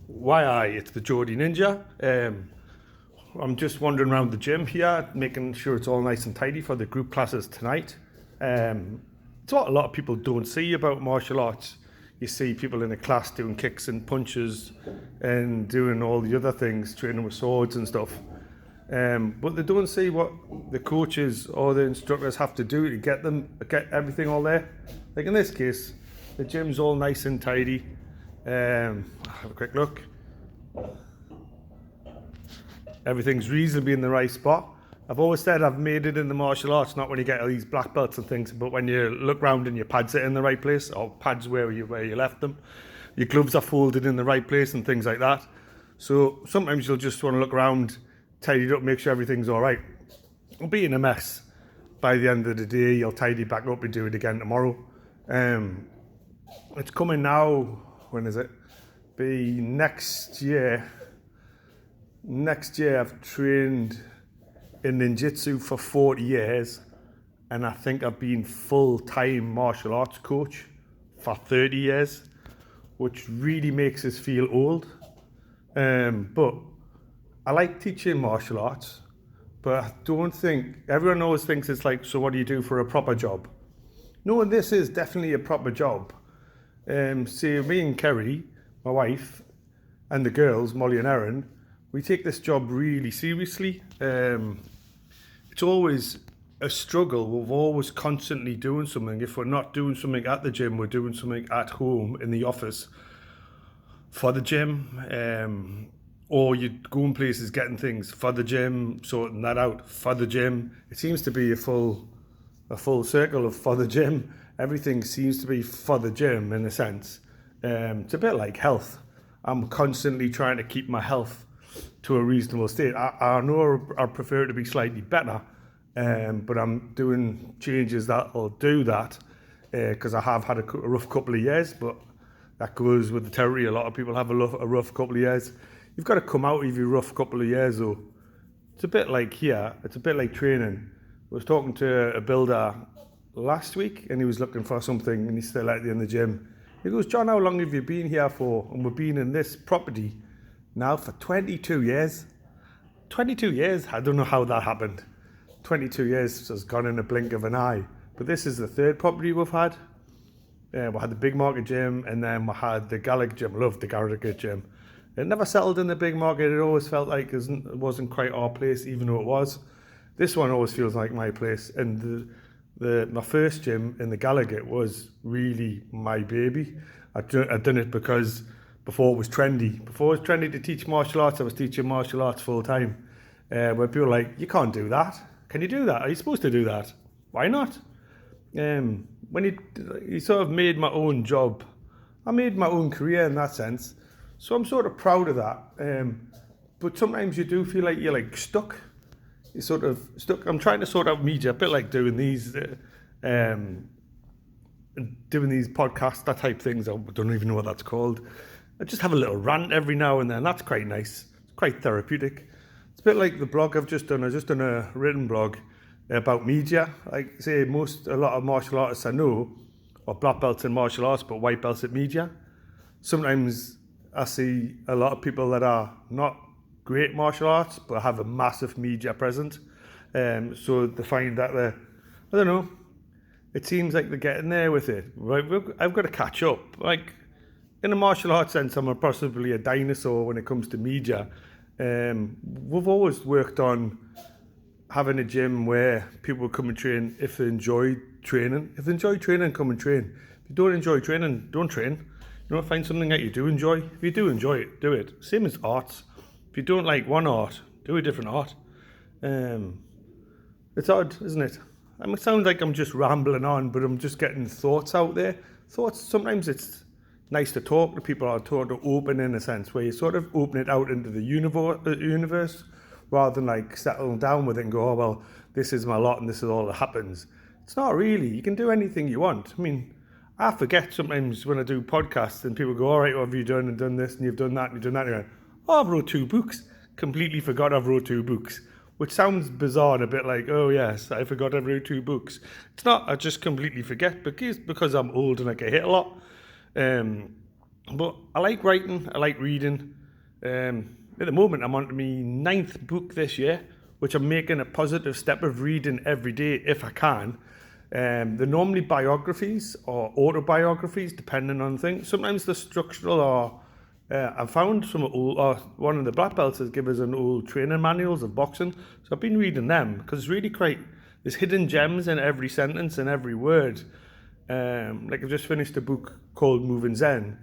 It's the Geordie Ninja. I'm just wandering around the gym here, making sure it's all nice and tidy for the group classes tonight. It's what a lot of people don't see about martial arts. You see people in a class doing kicks and punches and doing all the other things, training with swords and stuff. But they don't see what the coaches or the instructors have to do to get everything all there. Like in this case, the gym's all nice and tidy. Have a quick look. Everything's reasonably in the right spot. I've always said I've made it in the martial arts, not when you get all these black belts and things, but when you look round and your pads are in the right place, or pads where you left them. Your gloves are folded in the right place and things like that. So sometimes you'll just want to look around, tidy it up, make sure everything's all right. It'll be in a mess. By the end of the day, you'll tidy back up and do it again tomorrow. It's coming now. When is it? Be next year. Next year I've trained in ninjutsu for 40 years, and I think I've been full-time martial arts coach for 30 years, which really makes us feel old. But I like teaching martial arts, but I don't think, everyone always thinks it's like, so what do you do for a proper job? No, this is definitely a proper job. See, me and Kerry, my wife, and the girls, Molly and Erin, we take this job really seriously. It's always a struggle. We're always constantly doing something. If we're not doing something at the gym, we're doing something at home in the office for the gym. Or you're going places, getting things for the gym, sorting that out for the gym. It seems to be a full circle of for the gym. Everything seems to be for the gym in a sense. It's a bit like health. I'm constantly trying to keep my health to a reasonable state. I know I prefer it to be slightly better, but I'm doing changes that will do that because I have had a rough couple of years, but that goes with the territory. A lot of people have a rough couple of years. You've got to come out of your rough couple of years though. It's a bit like here, it's a bit like training. I was talking to a builder last week and he was looking for something and he's still out there in the gym. He goes, John, how long have you been here for? And we've been in this property now for 22 years. 22 years? I don't know how that happened. 22 years has gone in a blink of an eye. But this is the third property we've had. We had the Big Market gym and then we had the Gallagher gym. I love the Gallagher gym. It never settled in the Big Market. It always felt like it wasn't quite our place, even though it was. This one always feels like my place. And my first gym in the Gallagher was really my baby. I'd done it because before it was trendy. Before it was trendy to teach martial arts, I was teaching martial arts full time. Where people were like, you can't do that. Can you do that? Are you supposed to do that? Why not? When he sort of made my own job. I made my own career in that sense. So I'm sort of proud of that. But sometimes you do feel like you're like stuck. You're sort of stuck. I'm trying to sort out media, a bit like doing these podcasts, that type things. I don't even know what that's called. I just have a little rant every now and then. That's quite nice. It's quite therapeutic. It's a bit like the blog I've just done. I've just done a written blog about media. Like say, a lot of martial artists I know are black belts in martial arts, but white belts at media. Sometimes I see a lot of people that are not great martial arts, but have a massive media presence. So they find that I don't know, it seems like they're getting there with it. Right? I've got to catch up. Like, in a martial arts sense, I'm possibly a dinosaur when it comes to media. We've always worked on having a gym where people come and train if they enjoy training. If they enjoy training, come and train. If you don't enjoy training, don't train. You know, find something that you do enjoy. If you do enjoy it, do it. Same as arts. If you don't like one art, do a different art. It's odd, isn't it? It sounds like I'm just rambling on, but I'm just getting thoughts out there. Thoughts, sometimes it's nice to talk to people or sort of open in a sense, where you sort of open it out into the universe rather than like settling down with it and go, oh, well, this is my lot and this is all that happens. It's not really. You can do anything you want. I mean, I forget sometimes when I do podcasts and people go, all right, what have you done and done this and you've done that and you've done that. And you're like, oh, I've wrote 2 books. Completely forgot I've wrote 2 books. Which sounds bizarre, a bit like, oh yes, I forgot I've wrote 2 books. It's not, I just completely forget because I'm old and I get hit a lot. But I like writing, I like reading. At the moment, I'm on to my 9th book this year, which I'm making a positive step of reading every day if I can. They're normally biographies or autobiographies, depending on things. Sometimes they're structural, or I've found some old, or one of the black belts has given us an old training manuals of boxing. So I've been reading them because it's really quite, there's hidden gems in every sentence and every word. Like I've just finished a book called Moving Zen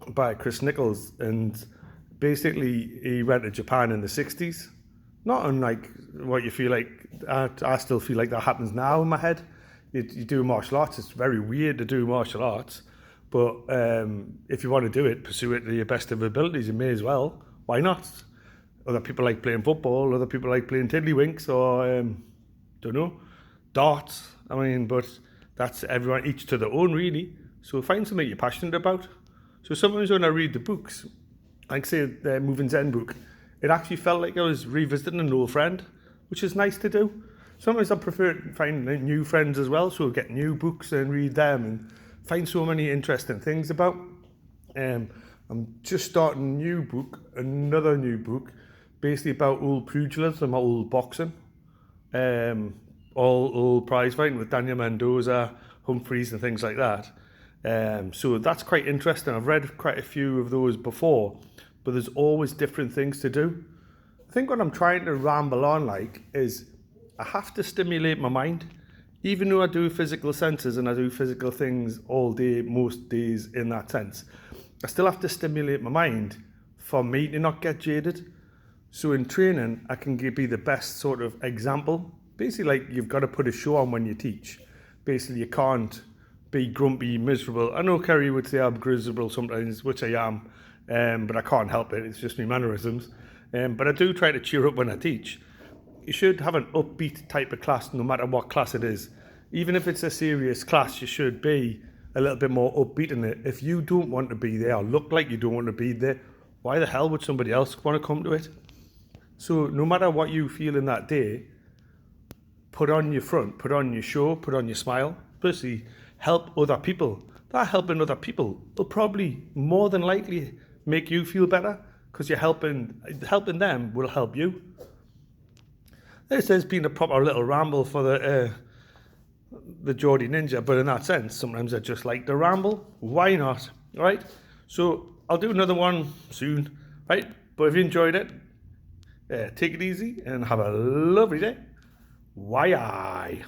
by Chris Nichols, and basically he went to Japan in the 60s. Not unlike what you feel like, I still feel like that happens now in my head. You do martial arts, it's very weird to do martial arts, but if you want to do it, pursue it to your best of abilities, you may as well. Why not? Other people like playing football, other people like playing tiddlywinks, or don't know, darts. I mean, but that's everyone, each to their own, really. So find something you're passionate about. So sometimes when I read the books, like say the Moving Zen book, it actually felt like I was revisiting an old friend, which is nice to do. Sometimes I prefer to find new friends as well, so I'll get new books and read them and find so many interesting things about. I'm just starting a new book, another new book, basically about old pugilism, old boxing. All old prize fighting with Daniel Mendoza, Humphreys and things like that. So that's quite interesting. I've read quite a few of those before, but there's always different things to do. I think what I'm trying to ramble on like is I have to stimulate my mind. Even though I do physical senses and I do physical things all day, most days in that sense, I still have to stimulate my mind for me to not get jaded. So in training, I can be the best sort of example. Basically, like you've got to put a show on when you teach. Basically, you can't be grumpy, miserable. I know Kerry would say I'm miserable sometimes, which I am, but I can't help it. It's just my mannerisms. But I do try to cheer up when I teach. You should have an upbeat type of class, no matter what class it is. Even if it's a serious class, you should be a little bit more upbeat in it. If you don't want to be there or look like you don't want to be there, why the hell would somebody else want to come to it? So no matter what you feel in that day, put on your front, put on your show, put on your smile. Firstly, help other people. That helping other people will probably more than likely make you feel better, because you're helping them will help you. This has been a proper little ramble for the Geordie Ninja, but in that sense, sometimes I just like to ramble. Why not? All right. So I'll do another one soon. Right. But if you enjoyed it, take it easy and have a lovely day. Why?